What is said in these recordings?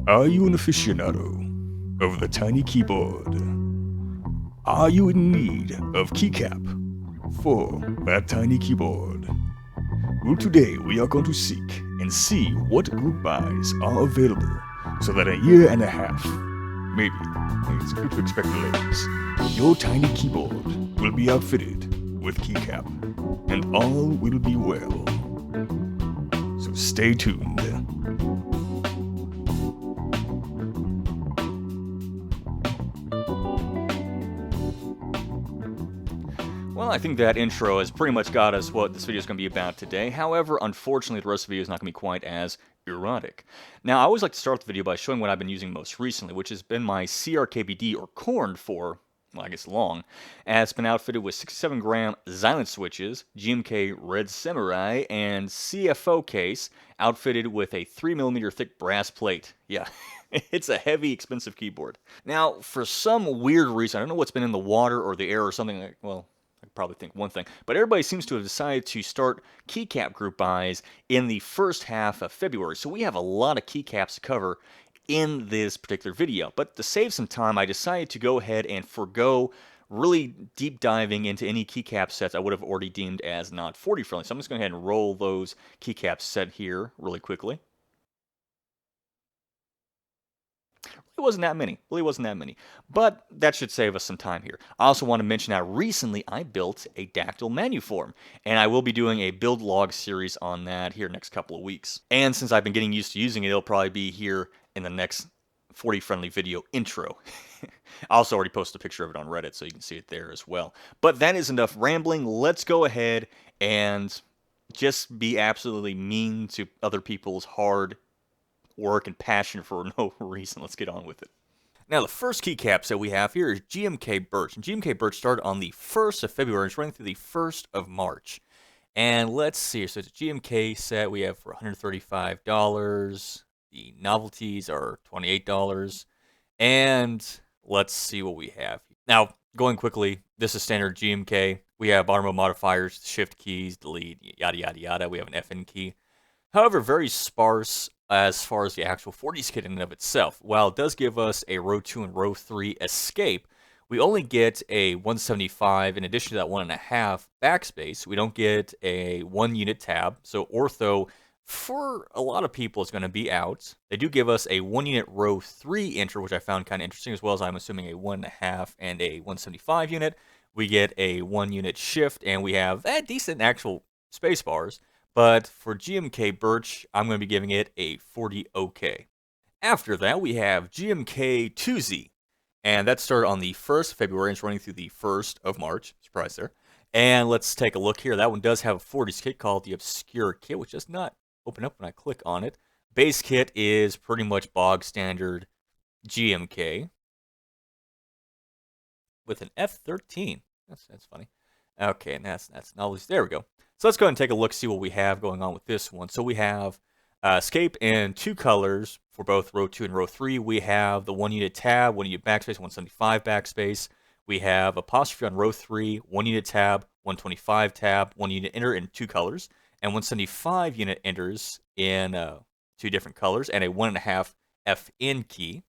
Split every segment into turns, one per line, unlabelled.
Are you an aficionado of the tiny keyboard? Are you in need of keycap for that tiny keyboard? Well, today we are going to seek and see what group buys are available so that a year and a half, maybe, it's good to expect delays, your tiny keyboard will be outfitted with keycap and all will be well. So stay tuned.
Well, I think that intro has pretty much got us what this video is going to be about today. However, unfortunately, the rest of the video is not going to be quite as erotic. Now, I always like to start the video by showing what I've been using most recently, which has been my CRKBD, or corn, for, well, I guess long. And it's been outfitted with 67-gram Xylent switches, GMK Red Samurai, and CFO case, outfitted with a 3mm thick brass plate. Yeah. It's a heavy, expensive keyboard. Now, for some weird reason, I don't know what's been in the water or the air or something like, well, I probably think one thing, but everybody seems to have decided to start keycap group buys in the first half of February. So we have a lot of keycaps to cover in this particular video. But to save some time, I decided to go ahead and forgo really deep diving into any keycap sets I would have already deemed as not 40 friendly. So I'm just going to go ahead and roll those keycaps set here really quickly. It wasn't that many. Really wasn't that many. But that should save us some time here. I also want to mention that recently I built a dactyl manuform, and I will be doing a build log series on that here next couple of weeks. And since I've been getting used to using it, it'll probably be here in the next 40 friendly video intro. I also already posted a picture of it on Reddit, so you can see it there as well. But that is enough rambling. Let's go ahead and just be absolutely mean to other people's hard work and passion for no reason. Let's get on with it. Now, the first keycaps that we have here is GMK Birch. And GMK Birch started on the 1st of February. It's running through the 1st of March. And let's see. So it's a GMK set we have for $135. The novelties are $28. And let's see what we have. Now, going quickly, this is standard GMK. We have bottom row modifiers, shift keys, delete, yada, yada, yada. We have an FN key. However, very sparse as far as the actual 40s kit in and of itself. While it does give us a row 2 and row 3 escape, we only get a 175 in addition to that 1.5 backspace. We don't get a 1-unit tab, so ortho for a lot of people is going to be out. They do give us a 1-unit row 3 enter, which I found kind of interesting, as well as I'm assuming a 1.5 and a 175 unit. We get a 1-unit shift, and we have decent actual space bars. But for GMK Birch, I'm going to be giving it a 40 OK. After that, we have GMK Tuzi. And that started on the 1st of February. It's running through the 1st of March. Surprise there. And let's take a look here. That one does have a 40s kit called the Obscure Kit, which does not open up when I click on it. Base kit is pretty much bog standard GMK with an F13. That's funny. Okay, and that's novelties. There we go. So let's go ahead and take a look, see what we have going on with this one. So we have escape in 2 colors for both row 2 and row 3. We have the 1-unit tab, 1-unit backspace, 175 backspace. We have apostrophe on row 3, 1-unit tab, 125 tab, 1-unit enter in 2 colors, and 175 unit enters in 2 different colors, and a 1.5 FN key.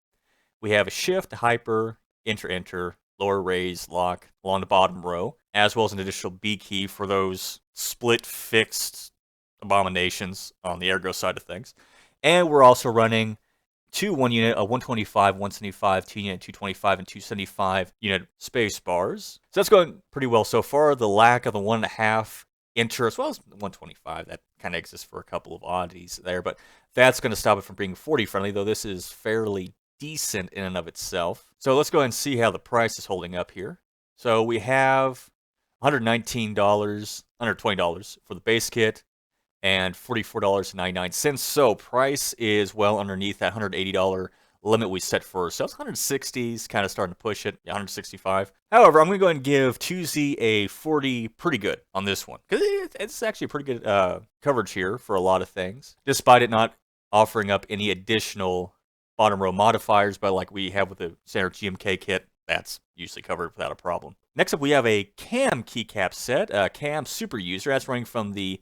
We have a shift, hyper, enter, lower raise, lock along the bottom row, as well as an additional B key for those split fixed abominations on the ergo side of things. And we're also running 2 1-unit, a 125, 175, 2-unit, 225, and 275 unit space bars. So that's going pretty well so far. The lack of the 1.5 enter, as well as 125, that kind of exists for a couple of oddities there, but that's going to stop it from being 40 friendly, though this is fairly decent in and of itself. So let's go ahead and see how the price is holding up here. So we have $119, $120 for the base kit, and $44.99. So price is well underneath that $180 limit we set for ourselves. 160s, kind of starting to push it, 165. However, I'm going to go ahead and give Tuzi a 40 pretty good on this one, because it's actually a pretty good coverage here for a lot of things, despite it not offering up any additional bottom row modifiers, but like we have with the standard GMK kit, that's usually covered without a problem. Next up, we have a KAM keycap set, KAM Superuser. That's running from the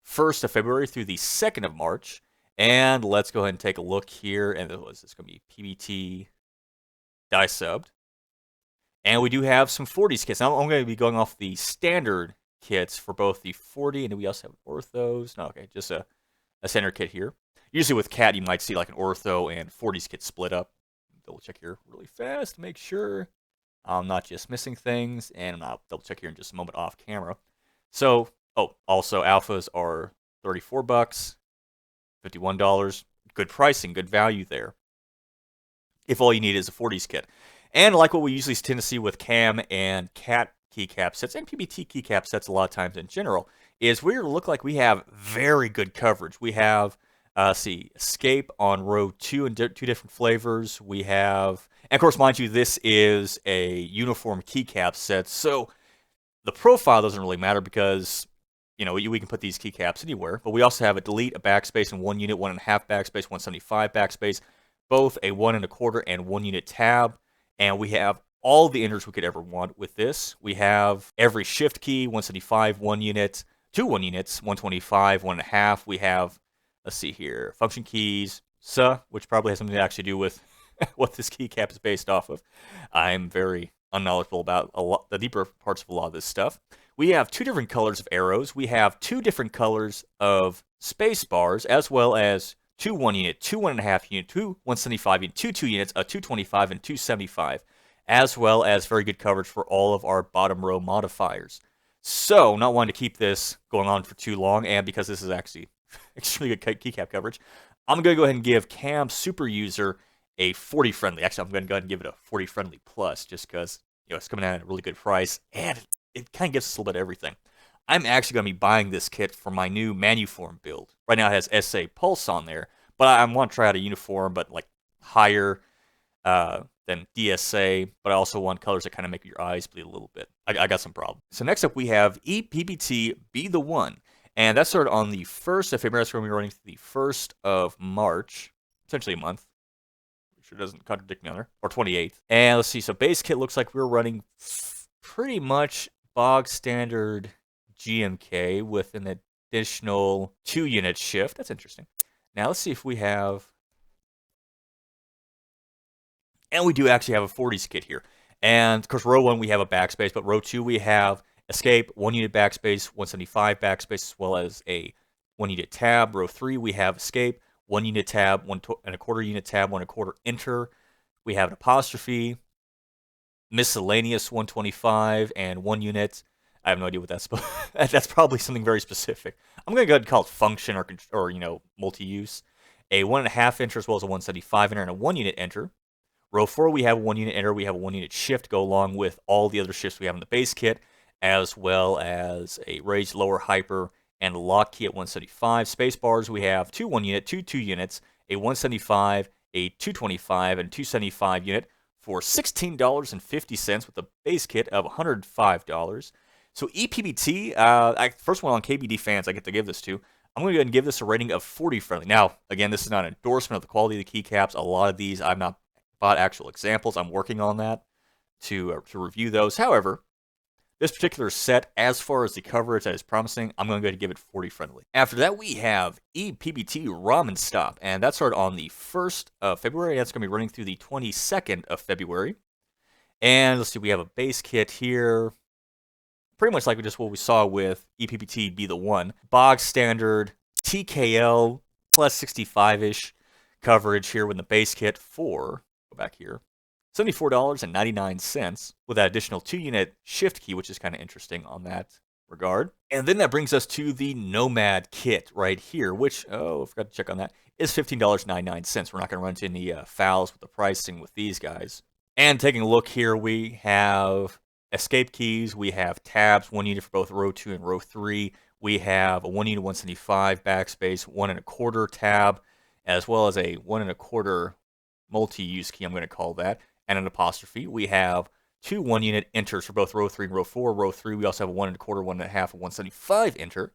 1st of February through the 2nd of March. And let's go ahead and take a look here. And this is going to be PBT die subbed. And we do have some 40s kits. Now I'm going to be going off the standard kits for both the 40 and we also have orthos. No, okay, just a standard kit here. Usually with cat, you might see like an ortho and 40s kit split up. Double check here really fast to make sure I'm not just missing things. And I'll double check here in just a moment off camera. So, also alphas are 34 bucks, $51. Good pricing, good value there. If all you need is a 40s kit. And like what we usually tend to see with KAM and cat keycap sets and PBT keycap sets a lot of times in general, is we look like we have very good coverage. We have, Escape on row 2 in 2 different flavors. We have, and of course, mind you, this is a uniform keycap set, so the profile doesn't really matter because, you know, we can put these keycaps anywhere. But we also have a delete, a backspace, and 1 unit, 1.5 backspace, 175 backspace, both a 1 1/4 and 1 unit tab. And we have all the enters we could ever want with this. We have every shift key, 175, 1 unit, 2 1 units, 125, 1.5. We have, let's see here, function keys, which probably has something to actually do with what this keycap is based off of. I'm very unknowledgeable about the deeper parts of a lot of this stuff. We have 2 different colors of arrows. We have 2 different colors of space bars, as well as 2 1 unit, 2 1.5 unit, 2 175 unit, 2 2 units, a 225 and 275, as well as very good coverage for all of our bottom row modifiers. So, not wanting to keep this going on for too long, and because this is actually extremely good keycap coverage, I'm going to go ahead and give KAM Superuser a 40 friendly. Actually, I'm going to go ahead and give it a 40 friendly plus, just because, you know, it's coming out at a really good price, and it kind of gives us a little bit of everything. I'm actually going to be buying this kit for my new Manuform build. Right now it has SA Pulse on there, but I want to try out a uniform, but like higher than DSA, but I also want colors that kind of make your eyes bleed a little bit. I got some problems. So next up we have ePBT Be The One, and that started on the 1st of February. That's going to be running through the 1st of March, essentially a month. Sure doesn't contradict me on there, or 28th. And let's see, so base kit looks like we're running pretty much bog standard GMK with an additional 2 unit shift. That's interesting. Now let's see if we have, and we do actually have a 40s kit here. And of course, row 1 we have a backspace, but row 2 we have Escape, 1 unit backspace, 175 backspace, as well as a 1 unit tab. Row 3 we have Escape, 1 unit tab, 1 1/4 unit tab, 1 1/4 enter. We have an apostrophe, miscellaneous 125, and 1 unit. I have no idea what that's supposed. That's probably something very specific. I'm gonna go ahead and call it function or you know, multi-use. A 1.5 enter as well as a 175 enter and a 1 unit enter. Row 4 we have a 1 unit enter. We have a 1 unit shift go along with all the other shifts we have in the base kit, as well as a raised lower hyper and a lock key at 175. Space bars we have 2 1 unit, 2 2 units, a 175, a 225, and a 275 unit for $16.50 with a base kit of $105. So ePBT, first one on KBD fans I get to give this to. I'm going to go ahead and give this a rating of 40 friendly. Now, again, this is not an endorsement of the quality of the keycaps. A lot of these I've not bought actual examples. I'm working on that to review those. However, this particular set, as far as the coverage that is promising, I'm going to go ahead and give it 40 friendly. After that, we have ePBT RamenStop, and that started on the 1st of February. That's going to be running through the 22nd of February. And let's see, we have a base kit here. Pretty much like just what we saw with ePBT Be The One. Bog standard TKL plus 65-ish coverage here with the base kit for, go back here, $74.99 with that additional 2 unit shift key, which is kind of interesting on that regard. And then that brings us to the Nomad kit right here, which, I forgot to check on that, is $15.99. We're not going to run into any fouls with the pricing with these guys. And taking a look here, we have Escape keys, we have tabs, 1 unit for both row 2 and row 3. We have a 1 unit 175 backspace, 1 1/4 tab, as well as a 1 1/4 multi-use key, I'm going to call that, and an apostrophe. We have 2 1 unit enters for both row 3 and row 4. Row 3, we also have a 1 1/4, 1.5, and 175 enter.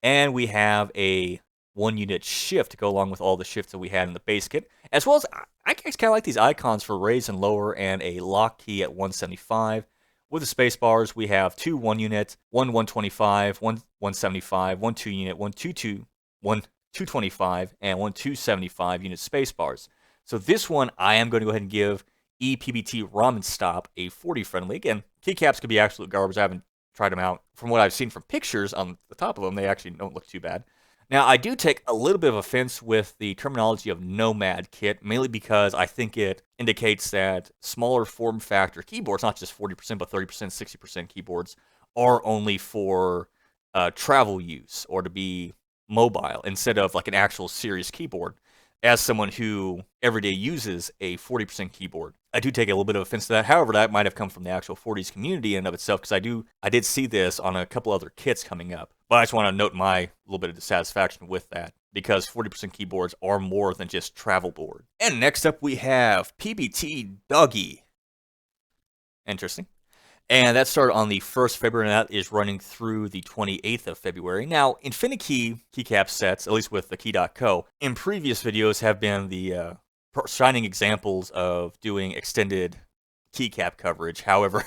And we have a 1 unit shift to go along with all the shifts that we had in the base kit, as well as I kind of like these icons for raise and lower and a lock key at 175. With the space bars, we have 2 1 unit, 1 125, 1 175, 1 2 unit, 1 2 2, 1 225 and one 275 unit spacebars. So this one, I am going to go ahead and give ePBT RamenStop a 40 friendly. Again, keycaps could be absolute garbage. I haven't tried them out. From what I've seen from pictures on the top of them, they actually don't look too bad. Now, I do take a little bit of offense with the terminology of Nomad kit, mainly because I think it indicates that smaller form factor keyboards, not just 40%, but 30%, 60% keyboards, are only for travel use or to be mobile instead of like an actual serious keyboard. As someone who every day uses a 40% keyboard, I do take a little bit of offense to that. However, that might have come from the actual 40s community in and of itself, because I did see this on a couple other kits coming up. But I just want to note my little bit of dissatisfaction with that, because 40% keyboards are more than just travel board. And next up we have PBT Doggie. Interesting. And that started on the 1st of February, and that is running through the 28th of February. Now, Infinikey keycap sets, at least with the Key.co, in previous videos have been the shining examples of doing extended keycap coverage. However,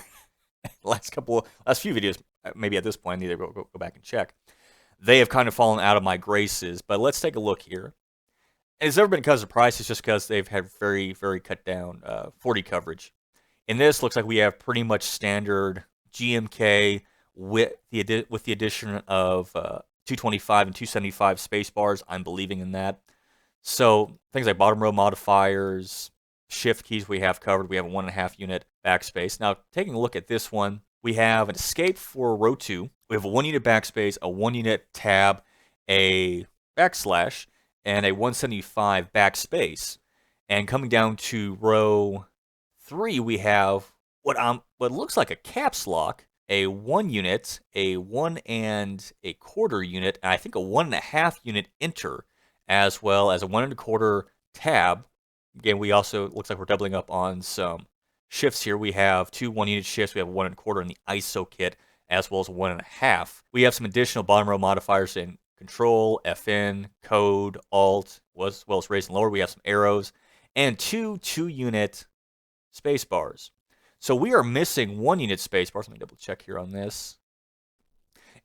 last few videos, maybe at this point, I need to go back and check. They have kind of fallen out of my graces, but let's take a look here. And it's never been because of price, it's just because they've had very, very cut down 40 coverage. In this, looks like we have pretty much standard GMK with the addition of 225 and 275 space bars. I'm believing in that. So things like bottom row modifiers, shift keys we have covered. We have a 1.5 unit backspace. Now, taking a look at this one, we have an escape for row 2. We have a 1 unit backspace, a 1 unit tab, a backslash, and a 175 backspace. And coming down to row 3, we have what looks like a caps lock, a 1 unit, a 1 1/4 unit, and I think a 1.5 unit enter, as well as a 1 1/4 tab. Again, we also, looks like we're doubling up on some shifts here. We have 2 1 unit shifts. We have a 1 1/4 in the ISO kit, as well as a 1.5. We have some additional bottom row modifiers in Control, FN, Code, Alt, as well as raise and lower. We have some arrows, and 2 2-unit space bars. So we are missing 1 unit space bars. Let me double check here on this.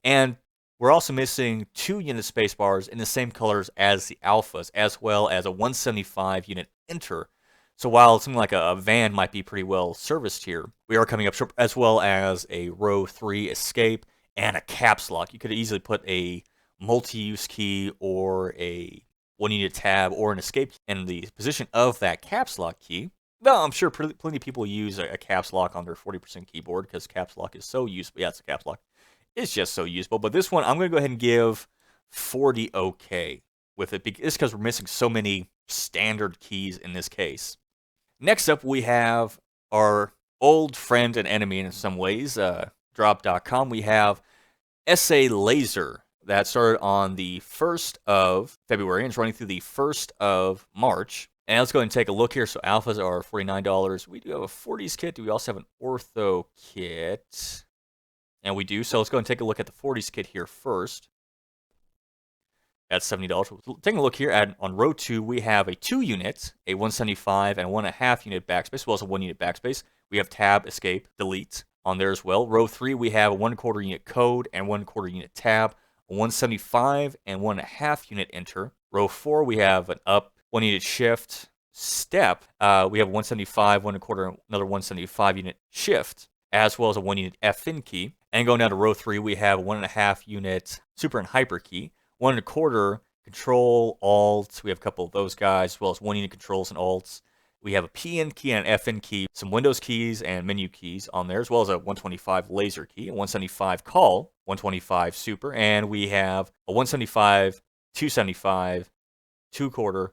And we're also missing 2 unit space bars in the same colors as the alphas, as well as a 175 unit enter. So while something like a van might be pretty well serviced here, we are coming up short, as well as a row 3 escape and a caps lock. You could easily put a multi-use key or a 1 unit tab or an escape in the position of that caps lock key. Well, I'm sure plenty of people use a caps lock on their 40% keyboard because caps lock is so useful. Yeah, it's a caps lock. It's just so useful. But this one, I'm going to go ahead and give 40 OK with it. It's because we're missing so many standard keys in this case. Next up, we have our old friend and enemy in some ways, drop.com. We have SA Laser. That started on the 1st of February and it's running through the 1st of March. And let's go ahead and take a look here. So alphas are $49. We do have a 40s kit. Do we also have an ortho kit? And we do. So let's go and take a look at the 40s kit here first. That's $70. Taking a look here on row 2, we have a 2 unit, a 175, and a 1.5 unit backspace, as well as a 1 unit backspace. We have tab, escape, delete on there as well. Row 3, we have a 1 1/4 unit code and 1 1/4 unit tab, a 175 and 1.5 unit enter. Row 4, we have an up, 1 unit shift, step. We have 175, 1 1/4, another 175 unit shift, as well as a 1 unit FN key. And going down to row 3, we have a 1.5 unit super and hyper key, 1 1/4 control, alt. We have a couple of those guys, as well as 1 unit controls and alts. We have a PN key and an FN key, some Windows keys and menu keys on there, as well as a 125 laser key, a 175 call, 125 super, and we have a 175, 275, 2 1/4,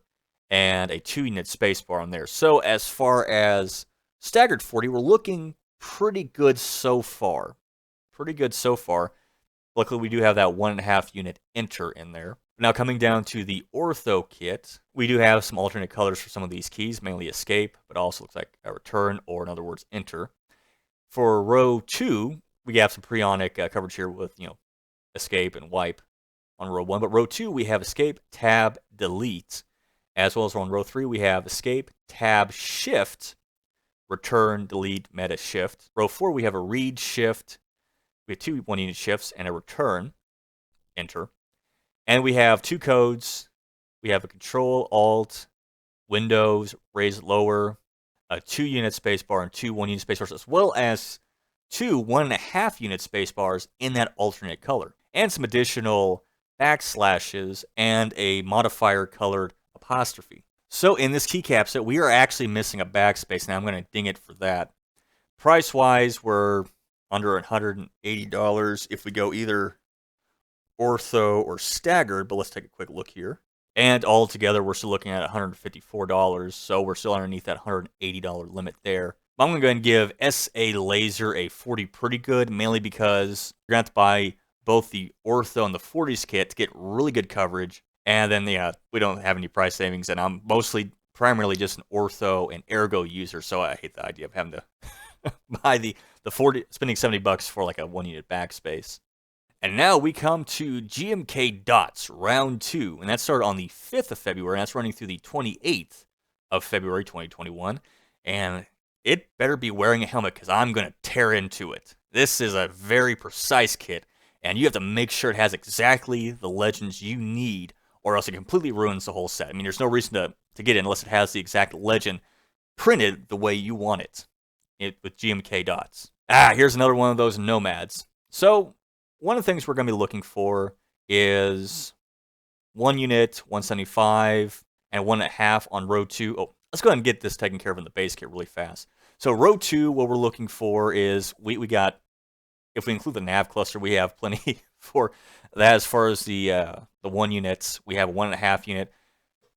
and a 2 unit spacebar on there. So as far as staggered 40, we're looking pretty good so far. Pretty good so far. Luckily, we do have that 1.5 unit enter in there. Now coming down to the ortho kit, we do have some alternate colors for some of these keys, mainly escape, but also looks like a return, or in other words, enter. For row 2, we have some preonic coverage here with, escape and wipe on row 1. But row 2, we have escape, tab, delete. As well as on row 3, we have escape, tab, shift, return, delete, meta, shift. Row 4, we have a read, shift. We have 2 1 unit shifts and a return, enter. And we have 2 codes, we have a Control, Alt, Windows, raise it lower, a 2-unit spacebar and 2 1-unit spacebars, as well as 2 1.5-unit spacebars in that alternate color, and some additional backslashes and a modifier colored apostrophe. So in this keycap set, we are actually missing a backspace. Now I'm going to ding it for that. Price-wise, we're under $180 if we go either ortho or staggered, but let's take a quick look here. And all together, we're still looking at $154, so we're still underneath that $180 limit there. But I'm going to go ahead and give SA Laser a 40 pretty good, mainly because you're going to have to buy both the ortho and the 40s kit to get really good coverage. And then, yeah, we don't have any price savings, and I'm primarily just an ortho and ergo user, so I hate the idea of having to buy the 40, spending $70 for like a 1-unit backspace. And now we come to GMK Dots Round 2, and that started on the 5th of February, and that's running through the 28th of February 2021. And it better be wearing a helmet, because I'm going to tear into it. This is a very precise kit, and you have to make sure it has exactly the legends you need, or else it completely ruins the whole set. I mean, there's no reason to get it unless it has the exact legend printed the way you want it with GMK Dots. Here's another one of those nomads. So one of the things we're going to be looking for is 1 unit, 175, and 1.5 on row 2. Oh, let's go ahead and get this taken care of in the base kit really fast. So row 2, what we're looking for is, we got, if we include the nav cluster, we have plenty for that. As far as the 1 units, we have a 1.5 unit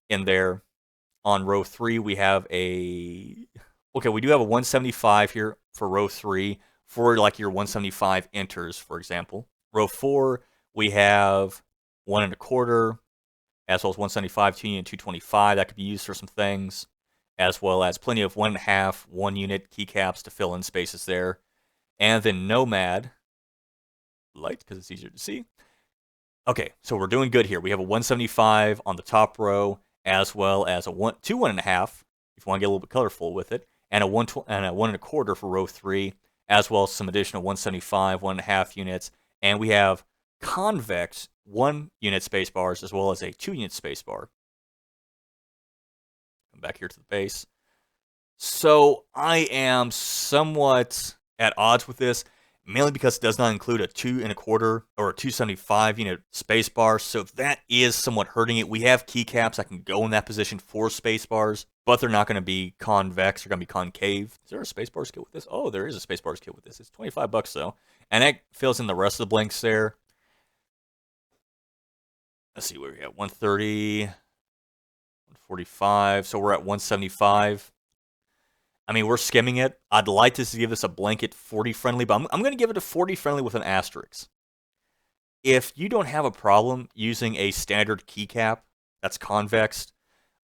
in there. On row 3, we have we do have a 175 here for row 3 for like your 175 enters, for example. Row 4, we have 1.25, as well as 175, 2 unit, 225. That could be used for some things, as well as plenty of 1.5, 1 unit keycaps to fill in spaces there. And then Nomad, light because it's easier to see. Okay, so we're doing good here. We have a 175 on the top row, as well as a 2 1.5, if you want to get a little bit colorful with it, and a 1.25 for row 3, as well as some additional 175, 1.5 units. And we have convex 1 unit spacebars, as well as a 2 unit spacebar. Come back here to the base. So I am somewhat at odds with this, mainly because it does not include a 2 1/4 or a 275 unit spacebar, so that is somewhat hurting it. We have keycaps that can go in that position for spacebars, but they're not going to be convex, they're going to be concave. Is there a spacebars kit with this? Oh, there is a spacebars kit with this. It's $25 though, and that fills in the rest of the blanks there. Let's see where we at, 130, 145, so we're at 175. I mean, we're skimming it. I'd like to give this a blanket 40 friendly, but I'm going to give it a 40 friendly with an asterisk. If you don't have a problem using a standard keycap that's convex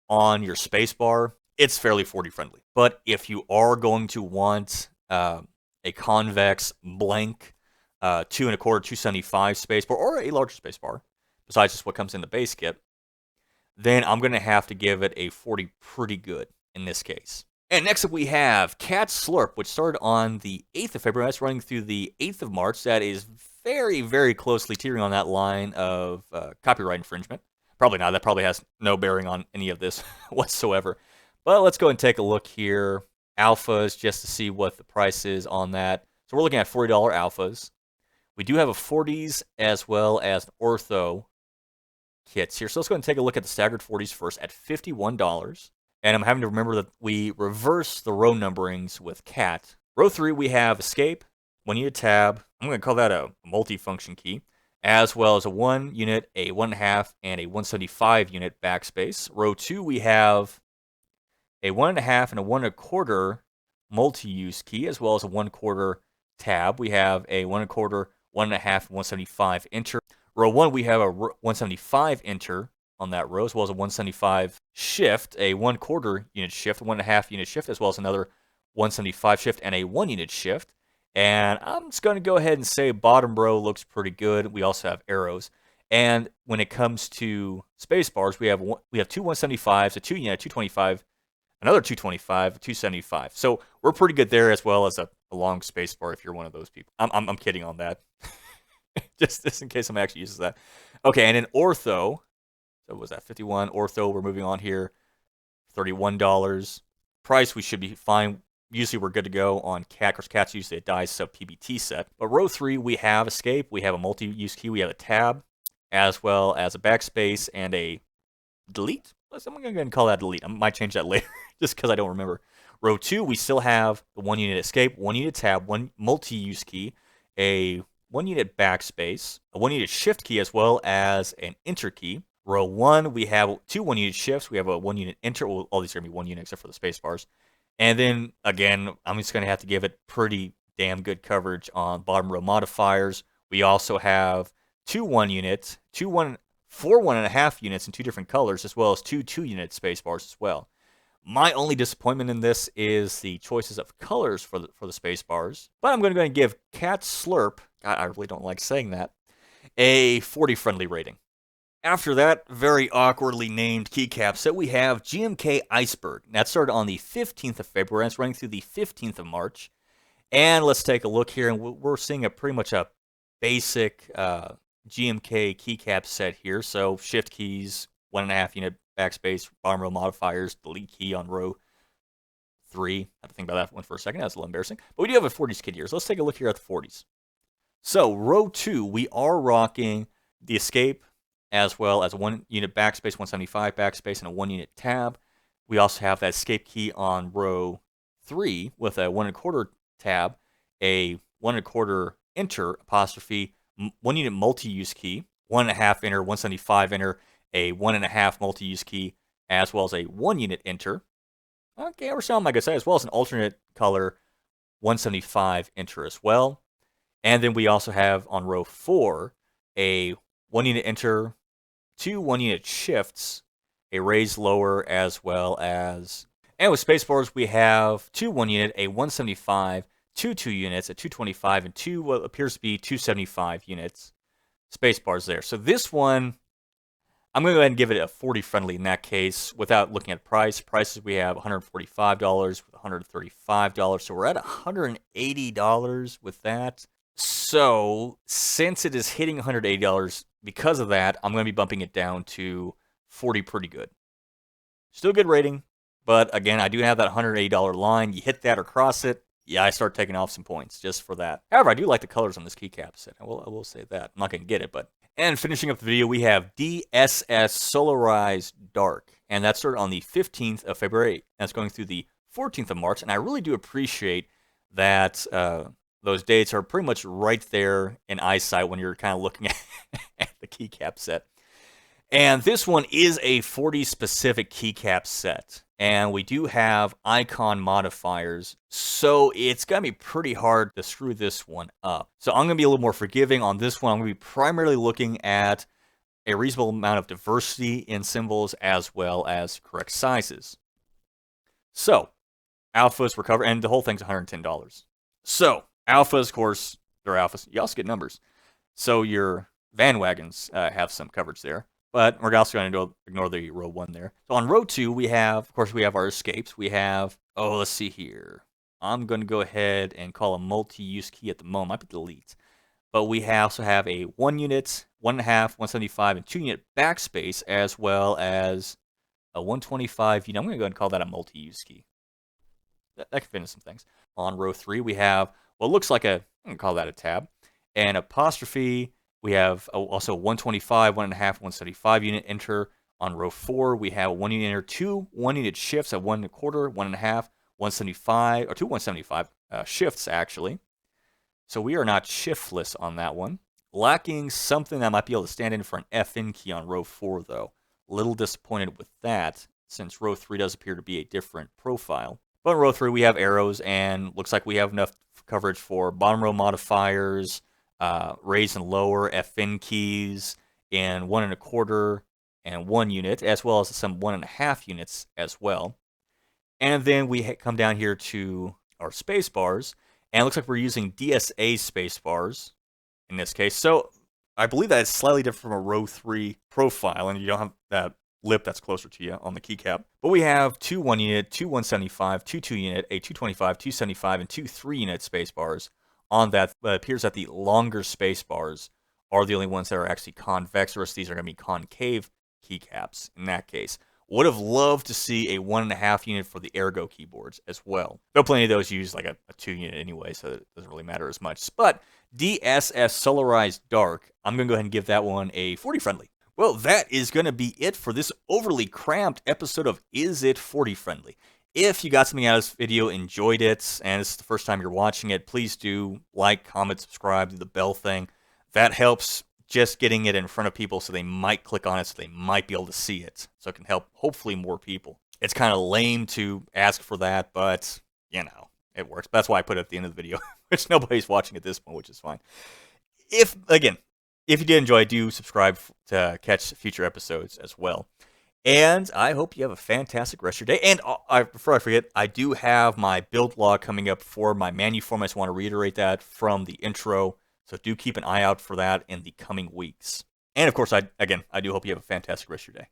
on your spacebar, it's fairly 40 friendly. But if you are going to want a convex blank 2 1/4, 275 spacebar, or a larger spacebar, besides just what comes in the base kit, then I'm going to have to give it a 40 pretty good in this case. And next up we have Cat Slurp, which started on the 8th of February. That's running through the 8th of March. That is very, very closely teetering on that line of copyright infringement. Probably not. That probably has no bearing on any of this whatsoever. But let's go and take a look here. Alphas, just to see what the price is on that. So we're looking at $40 alphas. We do have a 40s as well as an ortho kits here. So let's go and take a look at the staggered 40s first at $51. And I'm having to remember that we reverse the row numberings with Cat. Row 3, we have Escape, 1 unit tab. I'm going to call that a multi-function key, as well as a 1 unit, a 1.5, and a 175 unit backspace. Row 2, we have a 1.5 and a 1 1/4 multi-use key, as well as a 1 1/4 tab. We have a 1 1/4, 1.5, and 175 enter. Row 1, we have a 175 enter on that row, as well as a 175 shift, a 1 1/4 unit shift, a 1.5 unit shift, as well as another 175 shift and a 1 unit shift. And I'm just going to go ahead and say bottom row looks pretty good. We also have arrows. And when it comes to space bars, we have two 175s, a 2 unit, 225, another 225, a 275. So we're pretty good there, as well as a long space bar if you're one of those people. I'm kidding on that. just in case somebody actually uses that. Okay, and in ortho, So what was that? 51. Ortho, we're moving on here. $31. Price, we should be fine. Usually we're good to go on cat, because cat's usually a dice sub PBT set. But row 3, we have escape, we have a multi-use key, we have a tab, as well as a backspace and a delete. I'm going to go ahead and call that delete. I might change that later just because I don't remember. Row 2, we still have the 1 unit escape, 1 unit tab, 1 multi-use key, a 1 unit backspace, a 1 unit shift key, as well as an enter key. Row 1, we have 2 1 unit shifts. We have a 1 unit enter. Well, all these are going to be 1 unit except for the space bars. And then, again, I'm just going to have to give it pretty damn good coverage on bottom row modifiers. We also have 2 1 units, 4 1.5 units in 2 different colors, as well as 2 2 unit space bars as well. My only disappointment in this is the choices of colors for the space bars. But I'm going to go ahead and give Cat Slurp, God, I really don't like saying that, a 40 friendly rating. After that very awkwardly named keycap set, we have GMK Iceberg. That started on the 15th of February. It's running through the 15th of March. And let's take a look here, and we're seeing pretty much a basic GMK keycap set here. So shift keys, 1.5 unit backspace, bottom row modifiers, delete key on row 3. I have to think about that one for a second. That's a little embarrassing. But we do have a 40s kit here. So let's take a look here at the 40s. So row 2, we are rocking the escape, as well as a 1 unit backspace, 175 backspace, and a 1 unit tab. We also have that escape key on row 3 with a 1 1/4 tab, a 1 1/4 enter apostrophe, 1 unit multi-use key, 1.5 enter, 175 enter, a 1.5 multi-use key, as well as a 1 unit enter. Okay, we're sounding like I said, as well as an alternate color 175 enter as well. And then we also have on row 4 a 1 unit enter, 2 1 unit shifts, a raise lower, as well as, and with spacebars we have 2 1 unit, a 175, 2 2 units, a 225, and 2 what appears to be 275 units. Spacebars there. So this one, I'm going to go ahead and give it a 40 friendly in that case without looking at price. Prices we have $145 with $135. So we're at $180 with that. So since it is hitting $180, because of that, I'm going to be bumping it down to 40 pretty good. Still good rating, but again, I do have that $180 line. You hit that or cross it, yeah, I start taking off some points just for that. However, I do like the colors on this keycap set. I will say that. I'm not going to get it, but... And finishing up the video, we have DSS Solarized Dark. And that started on the 15th of February. And it's going through the 14th of March. And I really do appreciate that those dates are pretty much right there in eyesight when you're kind of looking at the keycap set. And this one is a 40 specific keycap set. And we do have icon modifiers, so it's going to be pretty hard to screw this one up. So I'm going to be a little more forgiving on this one. I'm going to be primarily looking at a reasonable amount of diversity in symbols as well as correct sizes. So, alphas were covered, and the whole thing's $110. So, alphas, of course, they're alphas. You also get numbers. So your van wagons have some coverage there. But we're also going to ignore the row 1 there. So on row 2, we have, of course, we have our escapes. We have, let's see here. I'm going to go ahead and call a multi-use key at the moment. Might be delete. But we also have a 1 unit, 1.5, 175, and 2 unit backspace, as well as a 125. I'm going to go ahead and call that a multi-use key. That can fit into some things. On row 3, we have what looks like I'm going to call that a tab, an apostrophe. We have also 125, 1.5, 175 unit enter. On row 4, we have 1 unit enter, 2 1 unit shifts at 1 1/4, 1.5, 175, or 2 175 shifts actually. So we are not shiftless on that one. Lacking something that might be able to stand in for an FN key on row 4 though. A little disappointed with that since row 3 does appear to be a different profile. But in row 3 we have arrows, and looks like we have enough coverage for bottom row modifiers, raise and lower FN keys in 1 1/4 and 1 unit, as well as some 1.5 units as well. And then we come down here to our space bars, and it looks like we're using DSA space bars in this case. So I believe that is slightly different from a row 3 profile, and you don't have that lip that's closer to you on the keycap. But we have 2 1 unit, 2 175, 2 2 unit, a 225, 275, and 2 3 unit space bars. On that, it appears that the longer space bars are the only ones that are actually convex, whereas these are going to be concave keycaps in that case. Would have loved to see a 1.5 unit for the Ergo keyboards as well. Though plenty of those use like a 2 unit anyway, so it doesn't really matter as much. But DSS Solarized Dark, I'm going to go ahead and give that one a 40 friendly. Well, that is going to be it for this overly cramped episode of Is It 40 Friendly? If you got something out of this video, enjoyed it, and this is the first time you're watching it, please do like, comment, subscribe, do the bell thing. That helps just getting it in front of people so they might click on it, so they might be able to see it. So it can help, hopefully, more people. It's kind of lame to ask for that, but, you know, it works. That's why I put it at the end of the video, which nobody's watching at this point, which is fine. If you did enjoy, do subscribe to catch future episodes as well. And I hope you have a fantastic rest of your day. And before I forget, I do have my build log coming up for my Manuform. I just want to reiterate that from the intro. So do keep an eye out for that in the coming weeks. And of course, I do hope you have a fantastic rest of your day.